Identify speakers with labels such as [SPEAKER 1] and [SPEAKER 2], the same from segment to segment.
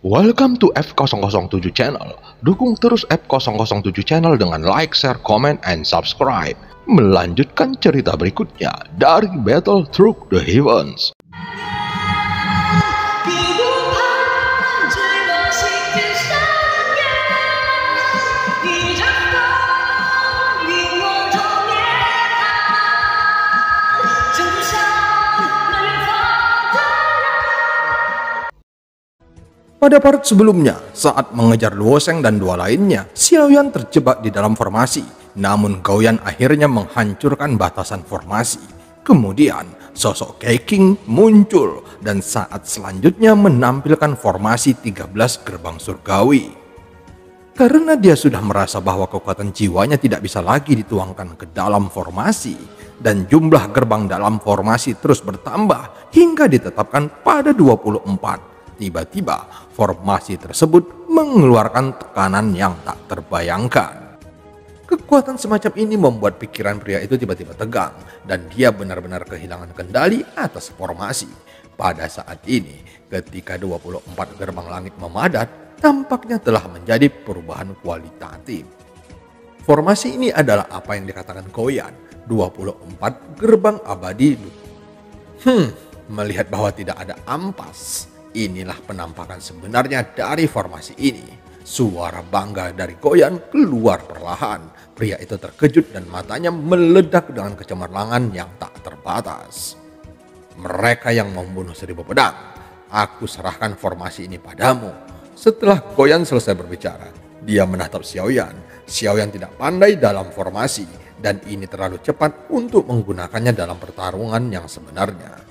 [SPEAKER 1] Welcome to F007 Channel. Dukung terus F007 Channel dengan like, share, comment, and subscribe. Melanjutkan cerita berikutnya dari Battle Through the Heavens.
[SPEAKER 2] Pada part sebelumnya, saat mengejar Luo Sheng dan dua lainnya, Xiaoyan terjebak di dalam formasi. Namun Gao Yan akhirnya menghancurkan batasan formasi. Kemudian, sosok Keqing muncul dan saat selanjutnya menampilkan formasi 13 gerbang surgawi. Karena dia sudah merasa bahwa kekuatan jiwanya tidak bisa lagi dituangkan ke dalam formasi, dan jumlah gerbang dalam formasi terus bertambah hingga ditetapkan pada 24. Tiba-tiba formasi tersebut mengeluarkan tekanan yang tak terbayangkan. Kekuatan semacam ini membuat pikiran pria itu tiba-tiba tegang dan dia benar-benar kehilangan kendali atas formasi. Pada saat ini, ketika 24 gerbang langit memadat, tampaknya telah menjadi perubahan kualitatif. Formasi ini adalah apa yang dikatakan Gao Yan, 24 gerbang abadi. Melihat bahwa tidak ada ampas, inilah penampakan sebenarnya dari formasi ini. Suara bangga dari Gao Yan keluar perlahan. Pria itu terkejut dan matanya meledak dengan kecemerlangan yang tak terbatas. Mereka yang membunuh 1000 pedang, aku serahkan formasi ini padamu. Setelah Gao Yan selesai berbicara, dia menatap Xiaoyan. Xiaoyan tidak pandai dalam formasi dan ini terlalu cepat untuk menggunakannya dalam pertarungan yang sebenarnya.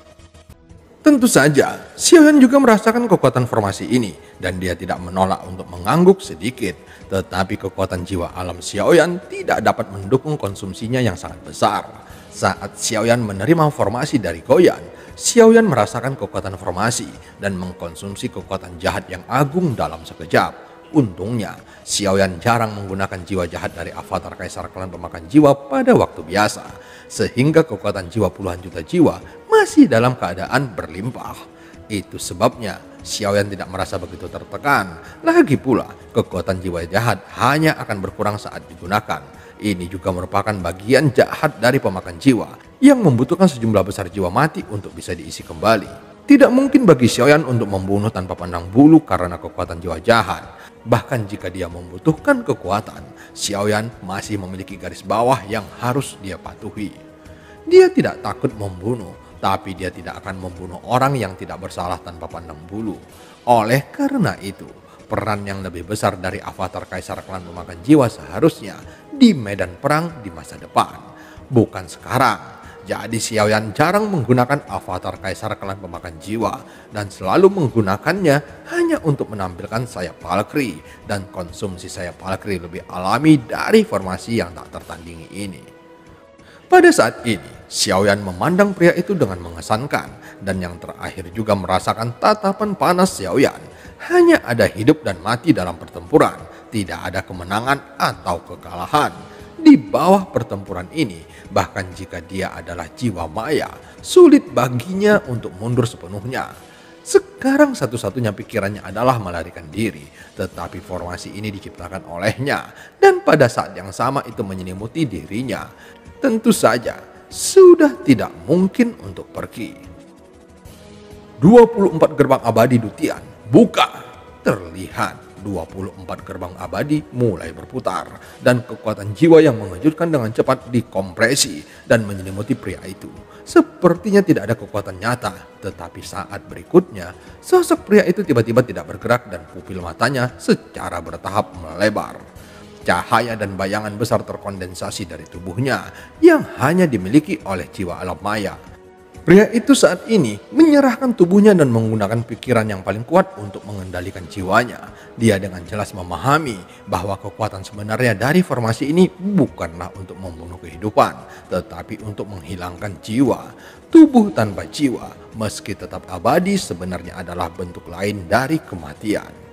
[SPEAKER 2] Tentu saja, Xiaoyan juga merasakan kekuatan formasi ini dan dia tidak menolak untuk mengangguk sedikit. Tetapi kekuatan jiwa alam Xiaoyan tidak dapat mendukung konsumsinya yang sangat besar. Saat Xiaoyan menerima formasi dari Gao Yan, Xiaoyan merasakan kekuatan formasi dan mengkonsumsi kekuatan jahat yang agung dalam sekejap. Untungnya, Xiaoyan jarang menggunakan jiwa jahat dari avatar kaisar klan pemakan jiwa pada waktu biasa, sehingga kekuatan jiwa puluhan juta jiwa masih dalam keadaan berlimpah. Itu sebabnya Xiaoyan tidak merasa begitu tertekan. Lagi pula, kekuatan jiwa jahat hanya akan berkurang saat digunakan. Ini juga merupakan bagian jahat dari pemakan jiwa yang membutuhkan sejumlah besar jiwa mati untuk bisa diisi kembali. Tidak mungkin bagi Xiaoyan untuk membunuh tanpa pandang bulu karena kekuatan jiwa jahat. Bahkan jika dia membutuhkan kekuatan, Xiaoyan masih memiliki garis bawah yang harus dia patuhi. Dia tidak takut membunuh, tapi dia tidak akan membunuh orang yang tidak bersalah tanpa pandang bulu. Oleh karena itu, peran yang lebih besar dari avatar kaisar klan pemakan jiwa seharusnya di medan perang di masa depan, bukan sekarang. Jadi Xiaoyan jarang menggunakan avatar kaisar klan pemakan jiwa dan selalu menggunakannya hanya untuk menampilkan sayap Valkyrie dan konsumsi sayap Valkyrie lebih alami dari formasi yang tak tertandingi ini. Pada saat ini, Xiaoyan memandang pria itu dengan mengesankan dan yang terakhir juga merasakan tatapan panas Xiaoyan. Hanya ada hidup dan mati dalam pertempuran, tidak ada kemenangan atau kekalahan. Di bawah pertempuran ini, bahkan jika dia adalah jiwa maya, sulit baginya untuk mundur sepenuhnya. Sekarang satu-satunya pikirannya adalah melarikan diri, tetapi formasi ini diciptakan olehnya dan pada saat yang sama itu menyelimuti dirinya. Tentu saja, sudah tidak mungkin untuk pergi. 24 gerbang abadi Dutian buka. Terlihat 24 gerbang abadi mulai berputar dan kekuatan jiwa yang mengejutkan dengan cepat dikompresi dan menyelimuti pria itu. Sepertinya tidak ada kekuatan nyata, tetapi saat berikutnya sosok pria itu tiba-tiba tidak bergerak dan pupil matanya secara bertahap melebar. Cahaya dan bayangan besar terkondensasi dari tubuhnya yang hanya dimiliki oleh jiwa alam maya. Pria itu saat ini menyerahkan tubuhnya dan menggunakan pikiran yang paling kuat untuk mengendalikan jiwanya. Dia dengan jelas memahami bahwa kekuatan sebenarnya dari formasi ini bukanlah untuk membunuh kehidupan, tetapi untuk menghilangkan jiwa. Tubuh tanpa jiwa, meski tetap abadi, sebenarnya adalah bentuk lain dari kematian.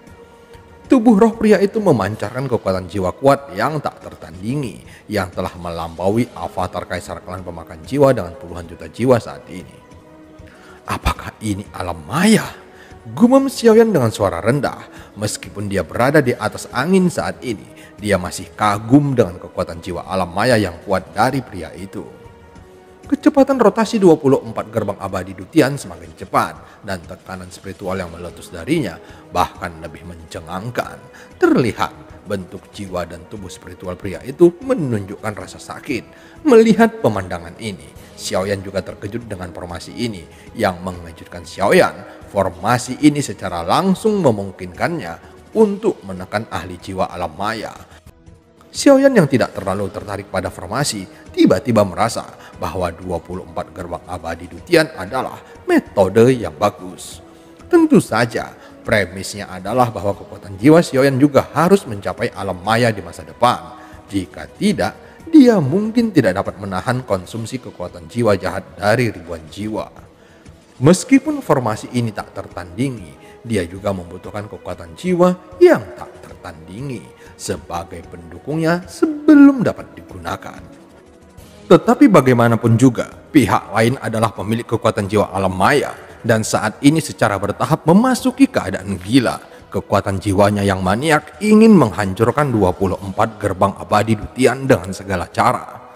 [SPEAKER 2] Tubuh roh pria itu memancarkan kekuatan jiwa kuat yang tak tertandingi, yang telah melampaui avatar kaisar klan pemakan jiwa dengan puluhan juta jiwa saat ini. Apakah ini alam maya? Gumam Xiaoyan dengan suara rendah. Meskipun dia berada di atas angin saat ini, dia masih kagum dengan kekuatan jiwa alam maya yang kuat dari pria itu. Kecepatan rotasi 24 gerbang abadi Dutian semakin cepat dan tekanan spiritual yang meletus darinya bahkan lebih mencengangkan. Terlihat bentuk jiwa dan tubuh spiritual pria itu menunjukkan rasa sakit. Melihat pemandangan ini, Xiaoyan juga terkejut dengan formasi ini yang mengejutkan Xiaoyan. Formasi ini secara langsung memungkinkannya untuk menekan ahli jiwa alam maya. Xiaoyan yang tidak terlalu tertarik pada formasi tiba-tiba merasa bahwa 24 gerbang abadi Dutian adalah metode yang bagus. Tentu saja premisnya adalah bahwa kekuatan jiwa Xiaoyan juga harus mencapai alam maya di masa depan. Jika tidak, dia mungkin tidak dapat menahan konsumsi kekuatan jiwa jahat dari ribuan jiwa. Meskipun formasi ini tak tertandingi, dia juga membutuhkan kekuatan jiwa yang tak tertandingi sebagai pendukungnya sebelum dapat digunakan. Tetapi bagaimanapun juga, pihak lain adalah pemilik kekuatan jiwa alam maya dan saat ini secara bertahap memasuki keadaan gila. Kekuatan jiwanya yang maniak ingin menghancurkan 24 gerbang abadi Dutian dengan segala cara.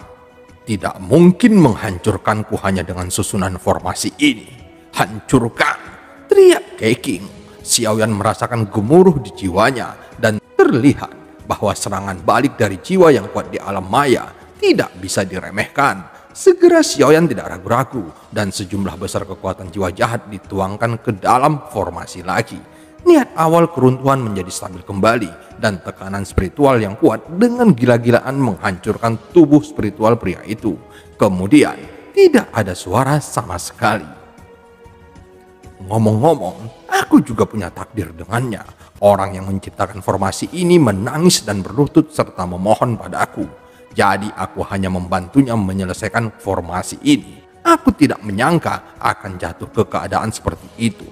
[SPEAKER 2] Tidak mungkin menghancurkanku hanya dengan susunan formasi ini. Hancurkan! Teriak Keqing. Xiaoyan merasakan gemuruh di jiwanya dan terlihat bahwa serangan balik dari jiwa yang kuat di alam maya tidak bisa diremehkan. Segera Xiaoyan tidak ragu-ragu dan sejumlah besar kekuatan jiwa jahat dituangkan ke dalam formasi lagi. Niat awal keruntuhan menjadi stabil kembali dan tekanan spiritual yang kuat dengan gila-gilaan menghancurkan tubuh spiritual pria itu. Kemudian tidak ada suara sama sekali. Ngomong-ngomong, aku juga punya takdir dengannya. Orang yang menciptakan formasi ini menangis dan berlutut serta memohon padaku. Jadi aku hanya membantunya menyelesaikan formasi ini. Aku tidak menyangka akan jatuh ke keadaan seperti itu.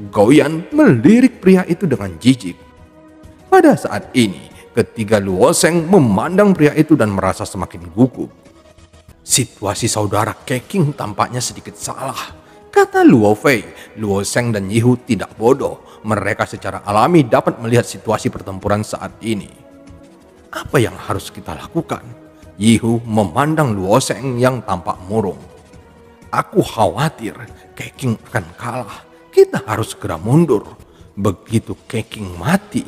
[SPEAKER 2] Goyan melirik pria itu dengan jijik. Pada saat ini, ketiga Luoseng memandang pria itu dan merasa semakin gugup. Situasi saudara Keqing tampaknya sedikit salah. Kata Luo Fei, Luo Sheng dan Yihu tidak bodoh. Mereka secara alami dapat melihat situasi pertempuran saat ini. Apa yang harus kita lakukan? Yihu memandang Luo Sheng yang tampak murung. Aku khawatir Keqing akan kalah. Kita harus segera mundur. Begitu Keqing mati,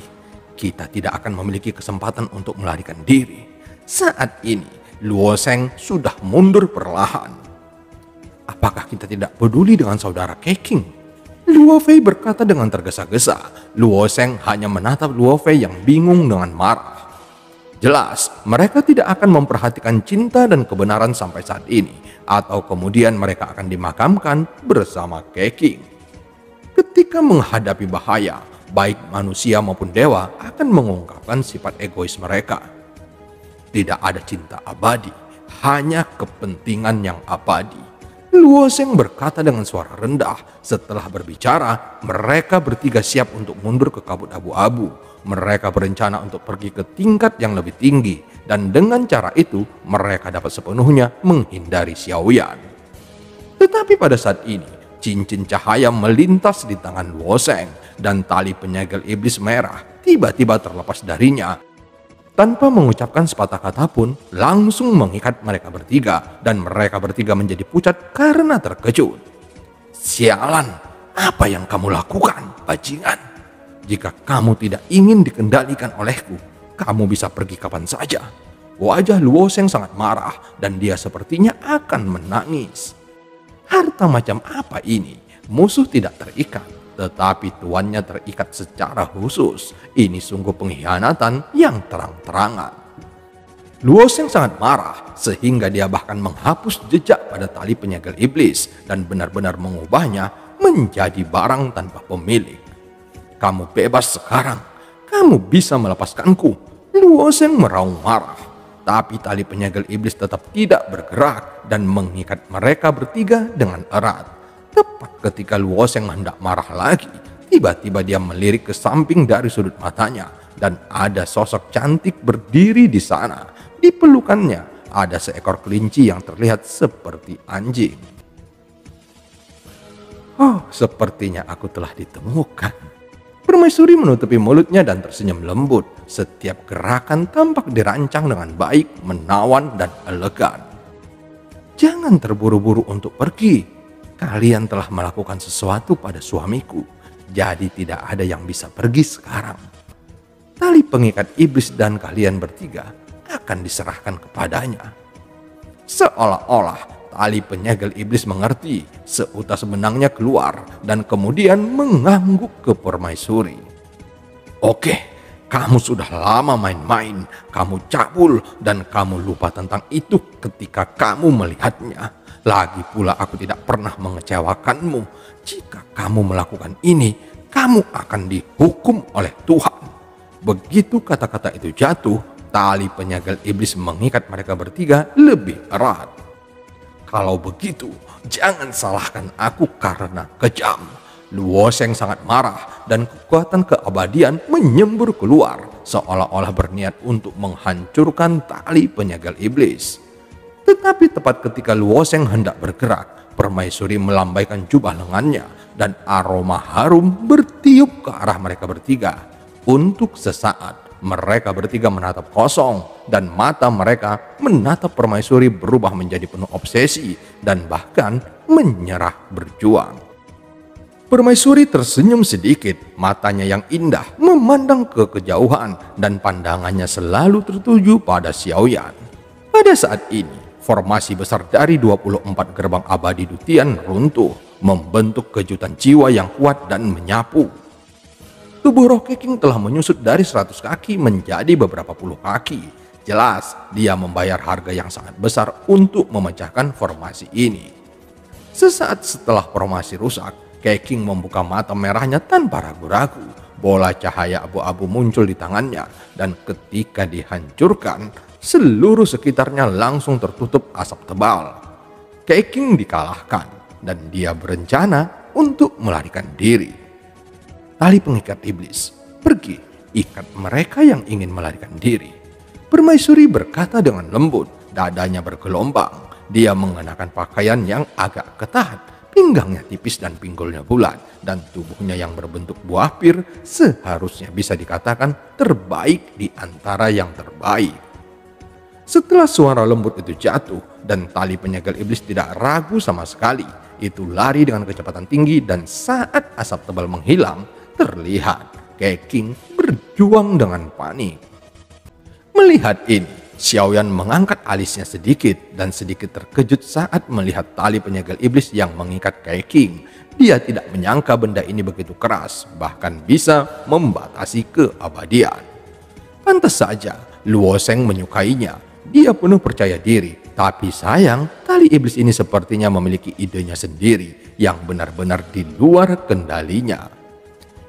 [SPEAKER 2] kita tidak akan memiliki kesempatan untuk melarikan diri. Saat ini, Luo Sheng sudah mundur perlahan. Apakah kita tidak peduli dengan saudara Keqing? Luo Fei berkata dengan tergesa-gesa. Luo Sheng hanya menatap Luo Fei yang bingung dengan marah. Jelas, mereka tidak akan memperhatikan cinta dan kebenaran sampai saat ini. Atau kemudian mereka akan dimakamkan bersama Keqing. Ketika menghadapi bahaya, baik manusia maupun dewa akan mengungkapkan sifat egois mereka. Tidak ada cinta abadi, hanya kepentingan yang abadi. Luo Sheng berkata dengan suara rendah. Setelah berbicara, mereka bertiga siap untuk mundur ke kabut abu-abu. Mereka berencana untuk pergi ke tingkat yang lebih tinggi. Dan dengan cara itu, mereka dapat sepenuhnya menghindari Xiaoyan. Tetapi pada saat ini, cincin cahaya melintas di tangan Luo Sheng. Dan tali penyegel iblis merah tiba-tiba terlepas darinya. Tanpa mengucapkan sepatah kata pun, langsung mengikat mereka bertiga. Dan mereka bertiga menjadi pucat karena terkejut. Sialan, apa yang kamu lakukan, bajingan? Jika kamu tidak ingin dikendalikan olehku, kamu bisa pergi kapan saja. Wajah Luo Sheng sangat marah dan dia sepertinya akan menangis. Harta macam apa ini? Musuh tidak terikat, tetapi tuannya terikat secara khusus. Ini sungguh pengkhianatan yang terang-terangan. Luo Sheng sangat marah sehingga dia bahkan menghapus jejak pada tali penyegel iblis dan benar-benar mengubahnya menjadi barang tanpa pemilik. Kamu bebas sekarang. Kamu bisa melepaskanku. Luo Sheng meraung marah. Tapi tali penyegel iblis tetap tidak bergerak dan mengikat mereka bertiga dengan erat. Tepat ketika Luo Sheng hendak marah lagi, tiba-tiba dia melirik ke samping dari sudut matanya dan ada sosok cantik berdiri di sana. Di pelukannya ada seekor kelinci yang terlihat seperti anjing. Oh, sepertinya aku telah ditemukan. Permaisuri menutupi mulutnya dan tersenyum lembut. Setiap gerakan tampak dirancang dengan baik, menawan, dan elegan. Jangan terburu-buru untuk pergi. Kalian telah melakukan sesuatu pada suamiku, jadi tidak ada yang bisa pergi sekarang. Tali pengikat iblis dan kalian bertiga akan diserahkan kepadanya. Seolah-olah tali penyegel iblis mengerti, seutas benangnya keluar dan kemudian mengangguk ke permaisuri. Oke, kamu sudah lama main-main, kamu cabul dan kamu lupa tentang itu ketika kamu melihatnya. Lagi pula aku tidak pernah mengecewakanmu. Jika kamu melakukan ini, kamu akan dihukum oleh Tuhan. Begitu kata-kata itu jatuh, tali penyegel iblis mengikat mereka bertiga lebih erat. Kalau begitu, jangan salahkan aku karena kejam. Luoseng sangat marah dan kekuatan keabadian menyembur keluar, seolah-olah berniat untuk menghancurkan tali penyegel iblis. Tetapi tepat ketika Luoseng hendak bergerak, permaisuri melambaikan jubah lengannya dan aroma harum bertiup ke arah mereka bertiga. Untuk sesaat, mereka bertiga menatap kosong dan mata mereka menatap permaisuri berubah menjadi penuh obsesi dan bahkan menyerah berjuang. Permaisuri tersenyum sedikit, matanya yang indah memandang ke kejauhan dan pandangannya selalu tertuju pada Xiaoyan. Pada saat ini, formasi besar dari 24 gerbang abadi Dutian runtuh, membentuk kejutan jiwa yang kuat dan menyapu. Tubuh Roh Keking telah menyusut dari 100 kaki menjadi beberapa puluh kaki. Jelas, dia membayar harga yang sangat besar untuk memecahkan formasi ini. Sesaat setelah formasi rusak, Keking membuka mata merahnya tanpa ragu-ragu. Bola cahaya abu-abu muncul di tangannya, dan ketika dihancurkan, seluruh sekitarnya langsung tertutup asap tebal. Keking dikalahkan, dan dia berencana untuk melarikan diri. Tali pengikat iblis, pergi, ikat mereka yang ingin melarikan diri. Permaisuri berkata dengan lembut, dadanya bergelombang. Dia mengenakan pakaian yang agak ketat, pinggangnya tipis dan pinggulnya bulat, dan tubuhnya yang berbentuk buah pir seharusnya bisa dikatakan terbaik di antara yang terbaik. Setelah suara lembut itu jatuh dan tali penyegel iblis tidak ragu sama sekali, itu lari dengan kecepatan tinggi dan saat asap tebal menghilang, terlihat Keking berjuang dengan panik. Melihat ini, Xiaoyan mengangkat alisnya sedikit dan sedikit terkejut saat melihat tali penyegel iblis yang mengikat Keking. Dia tidak menyangka benda ini begitu keras, bahkan bisa membatasi keabadian. Pantas saja Luoseng menyukainya. Dia penuh percaya diri, tapi sayang tali iblis ini sepertinya memiliki idenya sendiri yang benar-benar di luar kendalinya.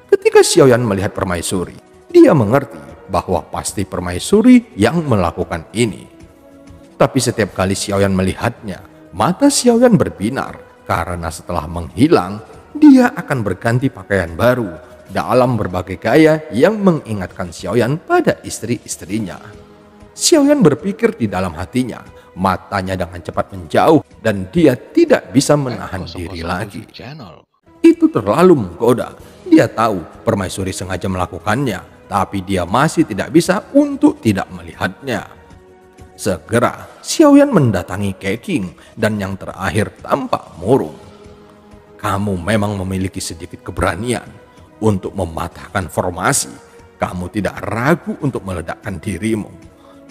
[SPEAKER 2] Ketika Xiaoyan melihat permaisuri, dia mengerti bahwa pasti permaisuri yang melakukan ini. Tapi setiap kali Xiaoyan melihatnya, mata Xiaoyan berbinar karena setelah menghilang, dia akan berganti pakaian baru dalam berbagai gaya yang mengingatkan Xiaoyan pada istri-istrinya. Xiaoyan berpikir di dalam hatinya, matanya dengan cepat menjauh dan dia tidak bisa menahan diri lagi. Itu terlalu menggoda. Dia tahu permaisuri sengaja melakukannya, tapi dia masih tidak bisa untuk tidak melihatnya. Segera, Xiaoyan mendatangi Keking dan yang terakhir tampak murung. Kamu memang memiliki sedikit keberanian untuk mematahkan formasi. Kamu tidak ragu untuk meledakkan dirimu.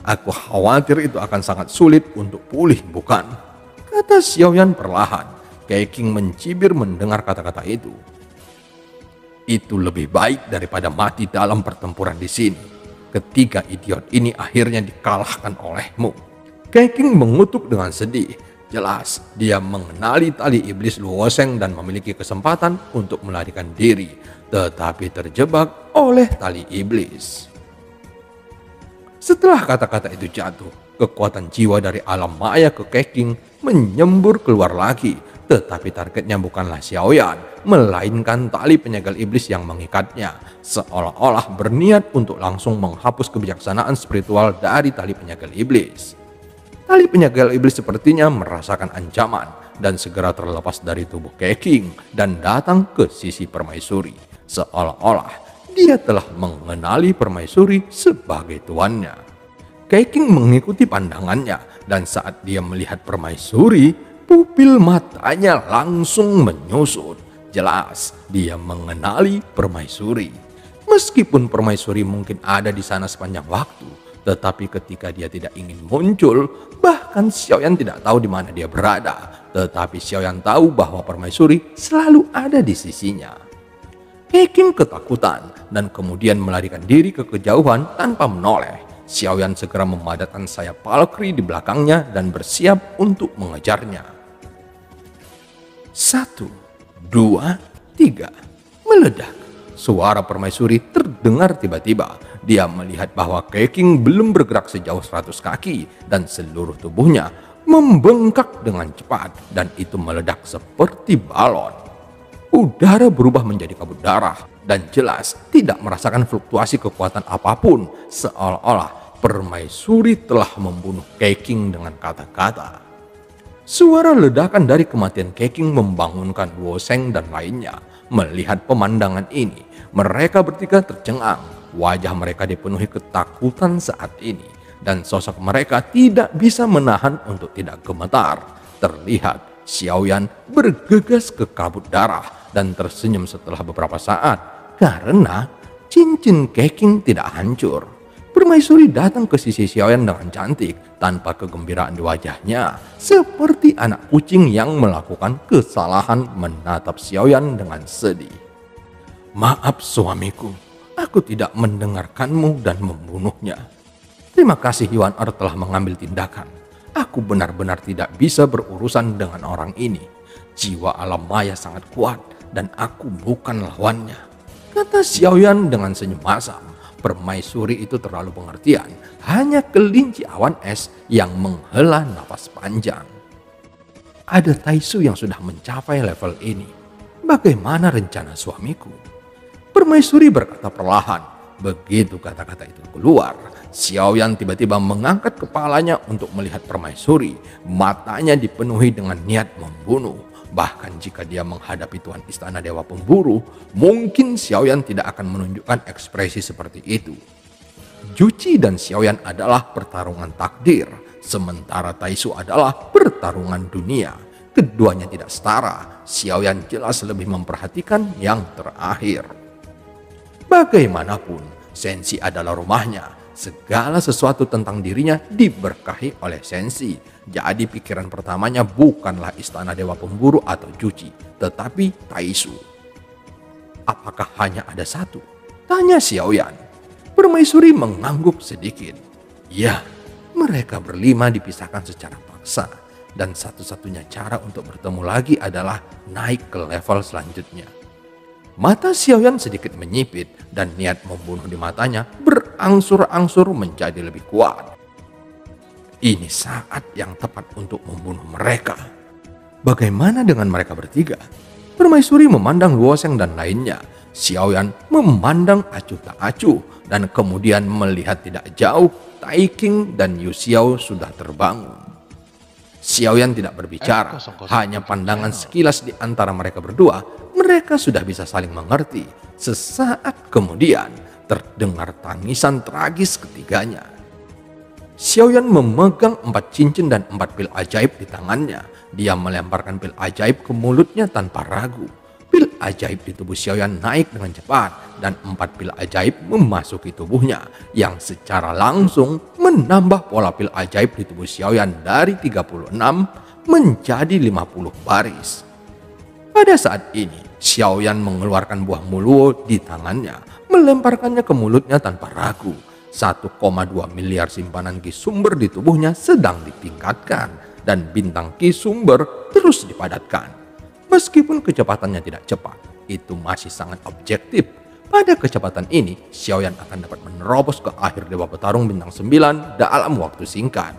[SPEAKER 2] Aku khawatir itu akan sangat sulit untuk pulih, bukan? Kata Xiaoyan perlahan. Keking mencibir mendengar kata-kata itu. Itu lebih baik daripada mati dalam pertempuran di sini. Ketiga idiot ini akhirnya dikalahkan olehmu. Keking mengutuk dengan sedih. Jelas, dia mengenali tali iblis Luoseng dan memiliki kesempatan untuk melarikan diri, tetapi terjebak oleh tali iblis. Setelah kata-kata itu jatuh, kekuatan jiwa dari alam maya ke Keking menyembur keluar lagi. Tetapi targetnya bukanlah Xiaoyan, melainkan tali penyegel iblis yang mengikatnya, seolah-olah berniat untuk langsung menghapus kebijaksanaan spiritual dari tali penyegel iblis. Tali penyegel iblis sepertinya merasakan ancaman. dan segera terlepas dari tubuh Keqing dan datang ke sisi permaisuri, seolah-olah dia telah mengenali permaisuri sebagai tuannya. Keqing mengikuti pandangannya, dan saat dia melihat permaisuri, pupil matanya langsung menyusut. Jelas dia mengenali permaisuri. Meskipun permaisuri mungkin ada di sana sepanjang waktu, tetapi ketika dia tidak ingin muncul, bahkan Xiaoyan tidak tahu di mana dia berada. Tetapi Xiaoyan tahu bahwa permaisuri selalu ada di sisinya. Keqing ketakutan dan kemudian melarikan diri ke kejauhan tanpa menoleh. Xiaoyan segera memadatkan sayap Valkyrie di belakangnya dan bersiap untuk mengejarnya. 1, 2, 3, meledak. Suara permaisuri terdengar tiba-tiba. Dia melihat bahwa Keqing belum bergerak sejauh 100 kaki dan seluruh tubuhnya membengkak dengan cepat dan itu meledak seperti balon. Udara berubah menjadi kabut darah dan jelas tidak merasakan fluktuasi kekuatan apapun, seolah-olah permaisuri telah membunuh Keqing dengan kata-kata. Suara ledakan dari kematian Keqing membangunkan Luoseng dan lainnya. Melihat pemandangan ini, mereka bertiga tercengang. Wajah mereka dipenuhi ketakutan saat ini, dan sosok mereka tidak bisa menahan untuk tidak gemetar. Terlihat Xiaoyan bergegas ke kabut darah dan tersenyum setelah beberapa saat karena cincin Keqing tidak hancur. Permaisuri datang ke sisi Xiaoyan dengan cantik tanpa kegembiraan di wajahnya, seperti anak kucing yang melakukan kesalahan menatap Xiaoyan dengan sedih. Maaf suamiku, aku tidak mendengarkanmu dan membunuhnya. Terima kasih Yuan Er telah mengambil tindakan. Aku benar-benar tidak bisa berurusan dengan orang ini. Jiwa alam maya sangat kuat dan aku bukan lawannya, kata Xiaoyan dengan senyum masam. Permaisuri itu terlalu pengertian, hanya kelinci awan es yang menghela napas panjang. Ada Taisu yang sudah mencapai level ini. Bagaimana rencana suamiku? Permaisuri berkata perlahan. Begitu kata-kata itu keluar, Xiaoyan tiba-tiba mengangkat kepalanya untuk melihat permaisuri. Matanya dipenuhi dengan niat membunuh. Bahkan jika dia menghadapi Tuan Istana Dewa Pemburu, mungkin Xiaoyan tidak akan menunjukkan ekspresi seperti itu. Juqi dan Xiaoyan adalah pertarungan takdir, sementara Taisu adalah pertarungan dunia. Keduanya tidak setara. Xiaoyan jelas lebih memperhatikan yang terakhir. Bagaimanapun, Sensi adalah rumahnya. Segala sesuatu tentang dirinya diberkahi oleh Sensi. Jadi pikiran pertamanya bukanlah Istana Dewa Pemburu atau Juqi, tetapi Taisu. Apakah hanya ada satu? Tanya Xiaoyan. Permaisuri mengangguk sedikit. Ya, mereka berlima dipisahkan secara paksa. Dan satu-satunya cara untuk bertemu lagi adalah naik ke level selanjutnya. Mata Xiaoyan sedikit menyipit dan niat membunuh di matanya berangsur-angsur menjadi lebih kuat. Ini saat yang tepat untuk membunuh mereka. Bagaimana dengan mereka bertiga? Permaisuri memandang Luoseng dan lainnya. Xiaoyan memandang acuh tak acuh dan kemudian melihat tidak jauh Tai Qing dan Yu Xiao sudah terbangun. Xiaoyan tidak berbicara, hanya pandangan sekilas di antara mereka berdua. Mereka sudah bisa saling mengerti. Sesaat kemudian terdengar tangisan tragis ketiganya. Xiaoyan memegang 4 cincin dan 4 pil ajaib di tangannya. Dia melemparkan pil ajaib ke mulutnya tanpa ragu. Pil ajaib di tubuh Xiaoyan naik dengan cepat dan 4 pil ajaib memasuki tubuhnya yang secara langsung menambah pola pil ajaib di tubuh Xiaoyan dari 36 menjadi 50 baris. Pada saat ini, Xiaoyan mengeluarkan buah muluo di tangannya, melemparkannya ke mulutnya tanpa ragu. 1,2 miliar simpanan ki sumber di tubuhnya sedang ditingkatkan dan bintang ki sumber terus dipadatkan. Meskipun kecepatannya tidak cepat, itu masih sangat objektif. Pada kecepatan ini, Xiaoyan akan dapat menerobos ke akhir Dewa Petarung bintang 9 dalam waktu singkat.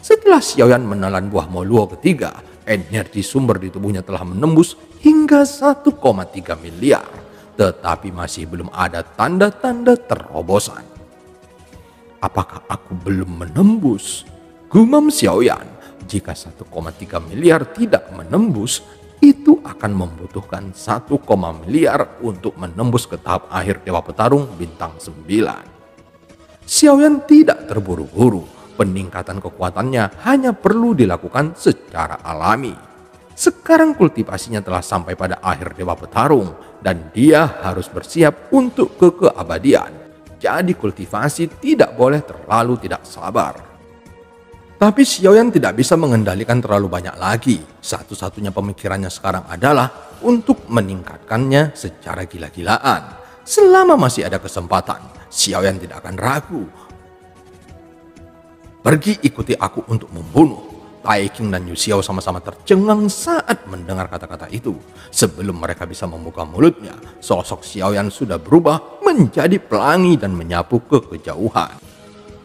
[SPEAKER 2] Setelah Xiaoyan menelan buah moluo ketiga, energi sumber di tubuhnya telah menembus hingga 1,3 miliar. Tetapi masih belum ada tanda-tanda terobosan. Apakah aku belum menembus? Gumam Xiaoyan. jika 1,3 miliar tidak menembus, itu akan membutuhkan 1, miliar untuk menembus ke tahap akhir Dewa Petarung bintang 9. Xiaoyan tidak terburu-buru, peningkatan kekuatannya hanya perlu dilakukan secara alami. Sekarang kultivasinya telah sampai pada akhir Dewa Petarung dan dia harus bersiap untuk keabadian. Jadi kultivasi tidak boleh terlalu tidak sabar. Tapi Xiaoyan tidak bisa mengendalikan terlalu banyak lagi. Satu-satunya pemikirannya sekarang adalah untuk meningkatkannya secara gila-gilaan. Selama masih ada kesempatan, Xiaoyan tidak akan ragu. Pergi ikuti aku untuk membunuh. Tai Qing dan Yu Xiao sama-sama tercengang saat mendengar kata-kata itu. Sebelum mereka bisa membuka mulutnya, sosok Xiaoyan sudah berubah menjadi pelangi dan menyapu ke kejauhan.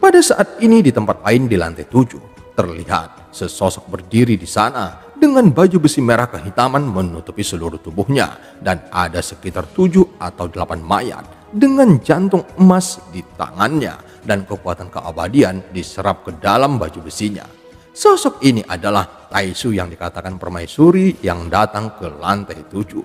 [SPEAKER 2] Pada saat ini di tempat lain di lantai 7, terlihat sesosok berdiri di sana dengan baju besi merah kehitaman menutupi seluruh tubuhnya dan ada sekitar 7 atau 8 mayat dengan jantung emas di tangannya dan kekuatan keabadian diserap ke dalam baju besinya. Sosok ini adalah Taisu yang dikatakan permaisuri yang datang ke lantai 7.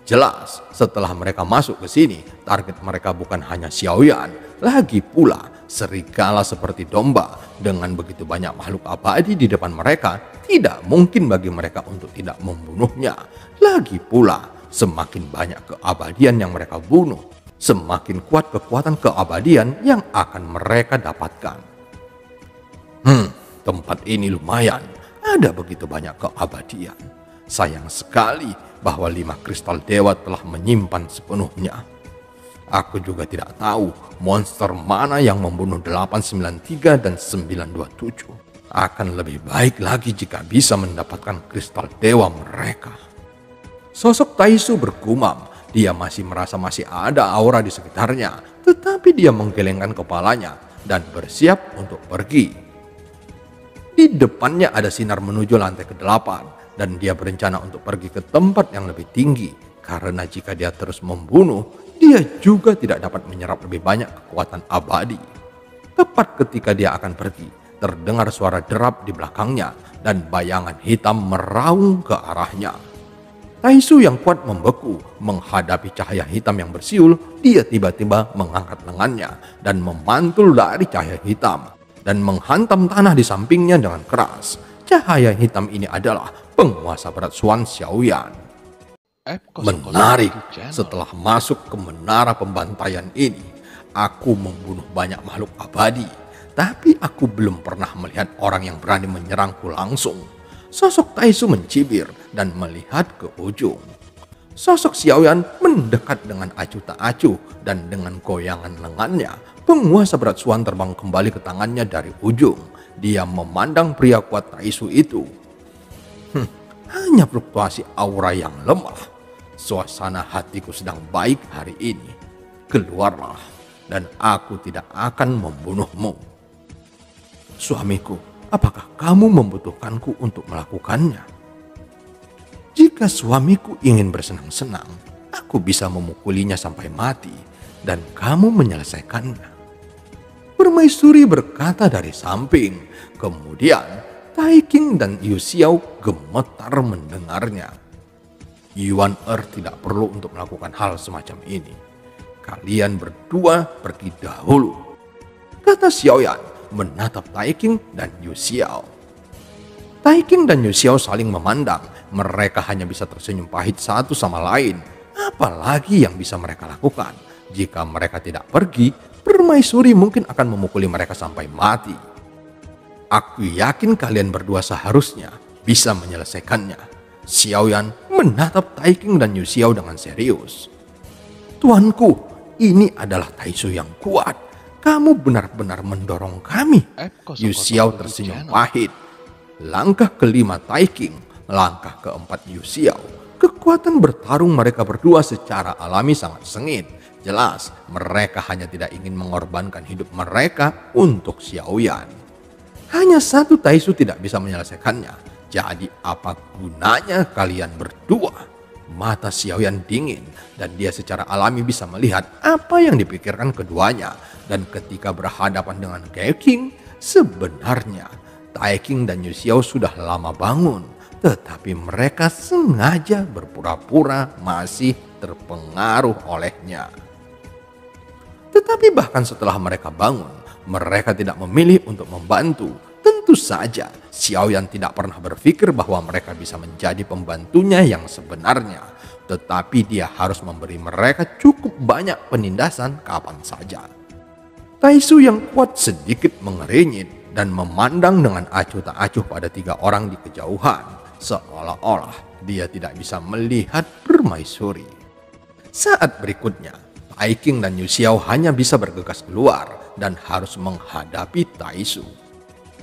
[SPEAKER 2] Jelas, setelah mereka masuk ke sini, target mereka bukan hanya Xiaoyan, lagi pula serigala seperti domba. Dengan begitu banyak makhluk abadi di depan mereka, tidak mungkin bagi mereka untuk tidak membunuhnya. Lagi pula, semakin banyak keabadian yang mereka bunuh, semakin kuat kekuatan keabadian yang akan mereka dapatkan. Tempat ini lumayan, ada begitu banyak keabadian. Sayang sekali bahwa 5 kristal dewa telah menyimpan sepenuhnya. Aku juga tidak tahu monster mana yang membunuh 893 dan 927. Akan lebih baik lagi jika bisa mendapatkan kristal dewa mereka. Sosok Taisu bergumam. Dia masih merasa masih ada aura di sekitarnya. Tetapi dia menggelengkan kepalanya dan bersiap untuk pergi. Di depannya ada sinar menuju lantai ke-8 dan dia berencana untuk pergi ke tempat yang lebih tinggi. Karena jika dia terus membunuh, dia juga tidak dapat menyerap lebih banyak kekuatan abadi. Tepat ketika dia akan pergi, terdengar suara derap di belakangnya dan bayangan hitam meraung ke arahnya. Taisu yang kuat membeku menghadapi cahaya hitam yang bersiul. Dia tiba-tiba mengangkat lengannya dan memantul dari cahaya hitam dan menghantam tanah di sampingnya dengan keras. Cahaya hitam ini adalah penguasa berat Xuan Xiaoyan. Menarik, setelah masuk ke menara pembantaian ini, aku membunuh banyak makhluk abadi. Tapi aku belum pernah melihat orang yang berani menyerangku langsung. Sosok Taisu mencibir dan melihat ke ujung. Sosok Xiaoyan mendekat dengan acuh tak acuh dan dengan goyangan lengannya, penguasa berat Xuan terbang kembali ke tangannya dari ujung. Dia memandang pria kuat Taisu itu. Hanya fluktuasi aura yang lemah. Suasana hatiku sedang baik hari ini. Keluarlah dan aku tidak akan membunuhmu. Suamiku, apakah kamu membutuhkanku untuk melakukannya? Jika suamiku ingin bersenang-senang, aku bisa memukulinya sampai mati dan kamu menyelesaikannya. Permaisuri berkata dari samping. Kemudian Tai Qing dan Yu Xiao gemetar mendengarnya. Yuan tidak perlu untuk melakukan hal semacam ini. Kalian berdua pergi dahulu, kata Xiaoyan menatap Tai Qing dan Yu Xiao. Tai Qing dan Yu Xiao saling memandang. Mereka hanya bisa tersenyum pahit satu sama lain. Apalagi yang bisa mereka lakukan? Jika mereka tidak pergi, permaisuri mungkin akan memukuli mereka sampai mati. Aku yakin kalian berdua seharusnya bisa menyelesaikannya. Xiaoyan menatap Tai Qing dan Yu Xiao dengan serius. Tuanku, ini adalah Taisu yang kuat. Kamu benar-benar mendorong kami. Yu Xiao tersenyum pahit. Langkah kelima Tai Qing, langkah keempat Yu Xiao. Kekuatan bertarung mereka berdua secara alami sangat sengit. Jelas, mereka hanya tidak ingin mengorbankan hidup mereka untuk Xiaoyan. Hanya satu Taisu tidak bisa menyelesaikannya. Jadi apa gunanya kalian berdua? Mata Xiaoyan dingin dan dia secara alami bisa melihat apa yang dipikirkan keduanya. Dan ketika berhadapan dengan Tai Qing, sebenarnya Tai King dan Yu Xiao sudah lama bangun, tetapi mereka sengaja berpura-pura masih terpengaruh olehnya. Tetapi bahkan setelah mereka bangun, mereka tidak memilih untuk membantu. Tentu saja, Xiaoyan tidak pernah berpikir bahwa mereka bisa menjadi pembantunya yang sebenarnya. Tetapi dia harus memberi mereka cukup banyak penindasan kapan saja. Taisu yang kuat sedikit mengerenyit dan memandang dengan acuh tak acuh pada 3 orang di kejauhan, seolah-olah dia tidak bisa melihat permaisuri. Saat berikutnya, Tai King dan Yu Xiao hanya bisa bergegas keluar dan harus menghadapi Taisu.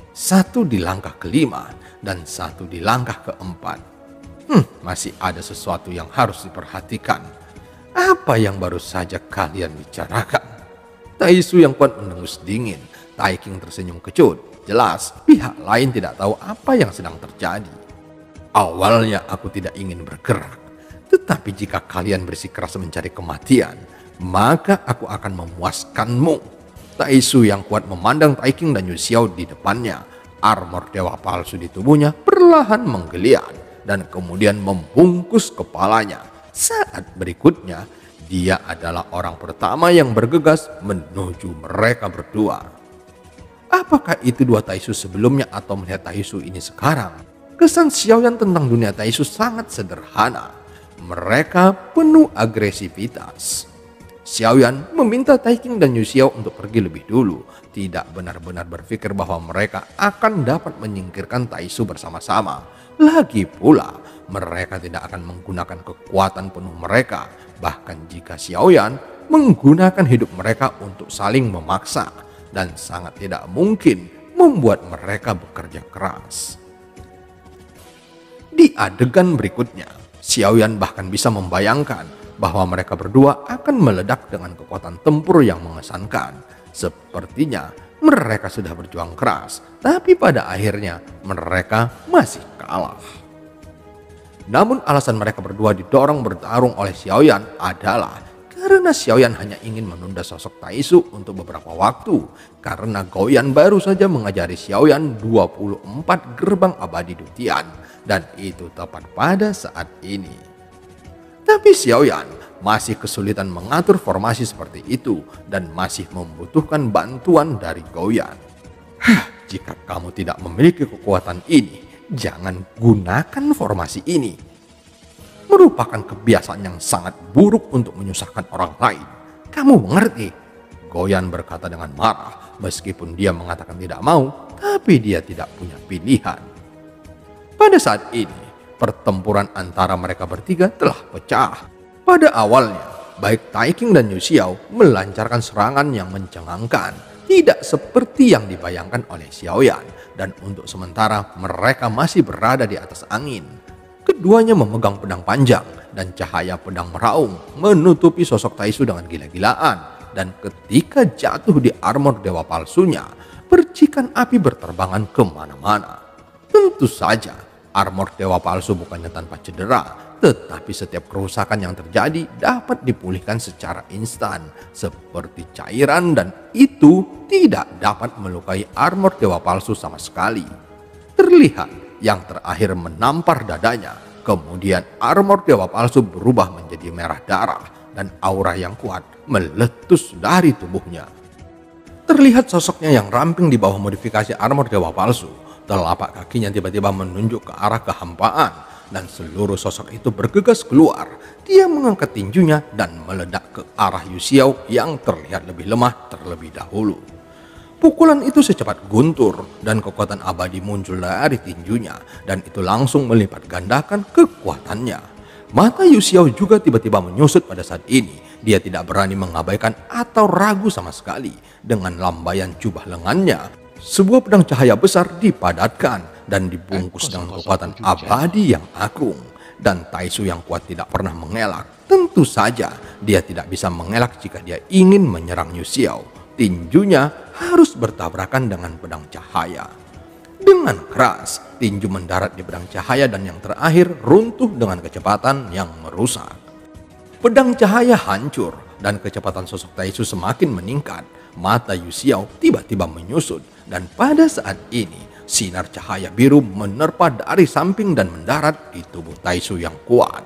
[SPEAKER 2] Satu di langkah kelima dan satu di langkah keempat. Masih ada sesuatu yang harus diperhatikan. Apa yang baru saja kalian bicarakan? Taisu yang kuat mendengus dingin. Tai King tersenyum kecut. Jelas, pihak lain tidak tahu apa yang sedang terjadi. Awalnya aku tidak ingin bergerak. Tetapi jika kalian bersikeras mencari kematian, maka aku akan memuaskanmu. Taisu yang kuat memandang Tai King dan Yu Xiao di depannya. Armor dewa palsu di tubuhnya perlahan menggeliat dan kemudian membungkus kepalanya. Saat berikutnya, dia adalah orang pertama yang bergegas menuju mereka berdua. Apakah itu 2 Taisu sebelumnya atau melihat Taisu ini sekarang? Kesan Xiaoyan tentang dunia Taisu sangat sederhana. Mereka penuh agresivitas. Xiaoyan meminta Tai King dan Yu Xiao untuk pergi lebih dulu. Tidak benar-benar berpikir bahwa mereka akan dapat menyingkirkan Taisu bersama-sama. Lagi pula, mereka tidak akan menggunakan kekuatan penuh mereka. Bahkan jika Xiaoyan menggunakan hidup mereka untuk saling memaksa. Dan sangat tidak mungkin membuat mereka bekerja keras. Di adegan berikutnya, Xiaoyan bahkan bisa membayangkan bahwa mereka berdua akan meledak dengan kekuatan tempur yang mengesankan. Sepertinya mereka sudah berjuang keras, tapi pada akhirnya mereka masih kalah. Namun alasan mereka berdua didorong bertarung oleh Xiaoyan adalah karena Xiaoyan hanya ingin menunda sosok Taisu untuk beberapa waktu. Karena Goyan baru saja mengajari Xiaoyan 24 gerbang abadi Dutian. Dan itu tepat pada saat ini. Tapi Xiaoyan masih kesulitan mengatur formasi seperti itu dan masih membutuhkan bantuan dari Goyan. Jika kamu tidak memiliki kekuatan ini, jangan gunakan formasi ini. Merupakan kebiasaan yang sangat buruk untuk menyusahkan orang lain. Kamu mengerti? Goyan berkata dengan marah, meskipun dia mengatakan tidak mau, tapi dia tidak punya pilihan. Pada saat ini, pertempuran antara mereka bertiga telah pecah. Pada awalnya, baik Tai King dan Yu Xiao melancarkan serangan yang mencengangkan, tidak seperti yang dibayangkan oleh Xiaoyan, dan untuk sementara mereka masih berada di atas angin. Keduanya memegang pedang panjang dan cahaya pedang meraung menutupi sosok Taisu dengan gila-gilaan, dan ketika jatuh di armor dewa palsunya, percikan api berterbangan kemana-mana. Tentu saja, armor dewa palsu bukannya tanpa cedera, tetapi setiap kerusakan yang terjadi dapat dipulihkan secara instan seperti cairan, dan itu tidak dapat melukai armor dewa palsu sama sekali. Terlihat yang terakhir menampar dadanya, kemudian armor dewa palsu berubah menjadi merah darah dan aura yang kuat meletus dari tubuhnya. Terlihat sosoknya yang ramping di bawah modifikasi armor dewa palsu. Telapak kakinya tiba-tiba menunjuk ke arah kehampaan dan seluruh sosok itu bergegas keluar. Dia mengangkat tinjunya dan meledak ke arah Yu Xiao yang terlihat lebih lemah terlebih dahulu. Pukulan itu secepat guntur dan kekuatan abadi muncul dari tinjunya, dan itu langsung melipat gandakan kekuatannya. Mata Yu Xiao juga tiba-tiba menyusut pada saat ini. Dia tidak berani mengabaikan atau ragu sama sekali. Dengan lambaian jubah lengannya, sebuah pedang cahaya besar dipadatkan dan dibungkus dengan kekuatan abadi yang agung. Dan Taisu yang kuat tidak pernah mengelak. Tentu saja dia tidak bisa mengelak jika dia ingin menyerang Yu Xiao. Tinjunya harus bertabrakan dengan pedang cahaya. Dengan keras, tinju mendarat di pedang cahaya dan yang terakhir runtuh dengan kecepatan yang merusak. Pedang cahaya hancur dan kecepatan sosok Taisu semakin meningkat. Mata Yu Xiao tiba-tiba menyusut, dan pada saat ini sinar cahaya biru menerpa dari samping dan mendarat di tubuh Taisu yang kuat.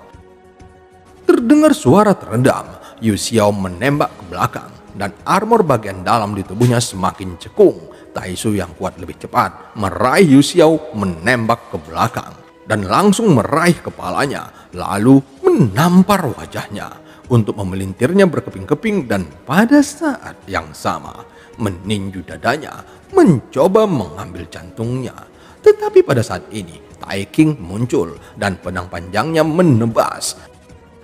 [SPEAKER 2] Terdengar suara teredam, Yu Xiao menembak ke belakang dan armor bagian dalam di tubuhnya semakin cekung. Taisu yang kuat lebih cepat meraih Yu Xiao menembak ke belakang dan langsung meraih kepalanya, lalu menampar wajahnya untuk memelintirnya berkeping-keping dan pada saat yang sama meninju dadanya, mencoba mengambil jantungnya. Tetapi pada saat ini Tai King muncul dan pedang panjangnya menebas.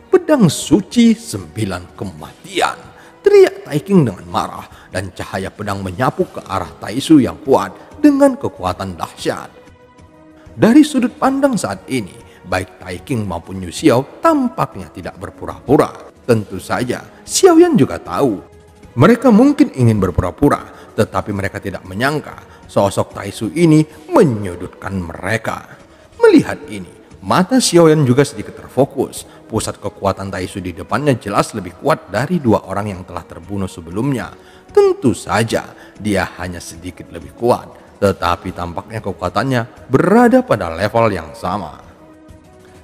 [SPEAKER 2] Pedang suci 9 kematian, teriak Tai King dengan marah dan cahaya pedang menyapu ke arah Taisu yang kuat dengan kekuatan dahsyat. Dari sudut pandang saat ini, baik Tai King maupun Yu Xiao tampaknya tidak berpura-pura. Tentu saja, Xiaoyan juga tahu. Mereka mungkin ingin berpura-pura, tetapi mereka tidak menyangka sosok Taisu ini menyudutkan mereka. Melihat ini, mata Xiaoyan juga sedikit terfokus. Pusat kekuatan Taisu di depannya jelas lebih kuat dari 2 orang yang telah terbunuh sebelumnya. Tentu saja, dia hanya sedikit lebih kuat, tetapi tampaknya kekuatannya berada pada level yang sama.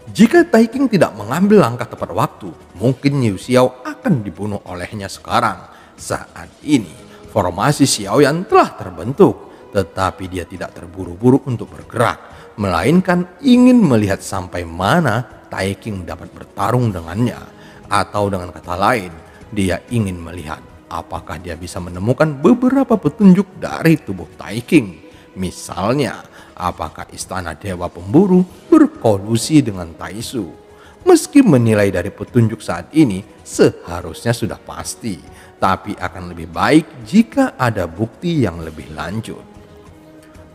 [SPEAKER 2] Jika Tai King tidak mengambil langkah tepat waktu, mungkin Yu Xiao akan dibunuh olehnya sekarang. Saat ini, formasi Xiaoyan telah terbentuk, tetapi dia tidak terburu-buru untuk bergerak, melainkan ingin melihat sampai mana Tai King dapat bertarung dengannya. Atau dengan kata lain, dia ingin melihat apakah dia bisa menemukan beberapa petunjuk dari tubuh Tai King. Misalnya, apakah istana Dewa Pemburu berkolusi dengan Taisu? Meski menilai dari petunjuk saat ini seharusnya sudah pasti, tapi akan lebih baik jika ada bukti yang lebih lanjut.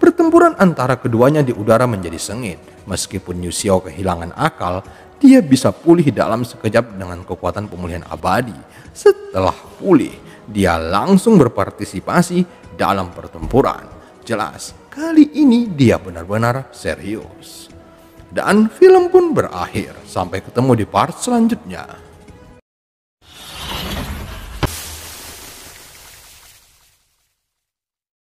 [SPEAKER 2] Pertempuran antara keduanya di udara menjadi sengit. Meskipun Yu Xiao kehilangan akal, dia bisa pulih dalam sekejap dengan kekuatan pemulihan abadi. Setelah pulih, dia langsung berpartisipasi dalam pertempuran. Jelas, kali ini dia benar-benar serius. Dan film pun berakhir. Sampai ketemu di part selanjutnya.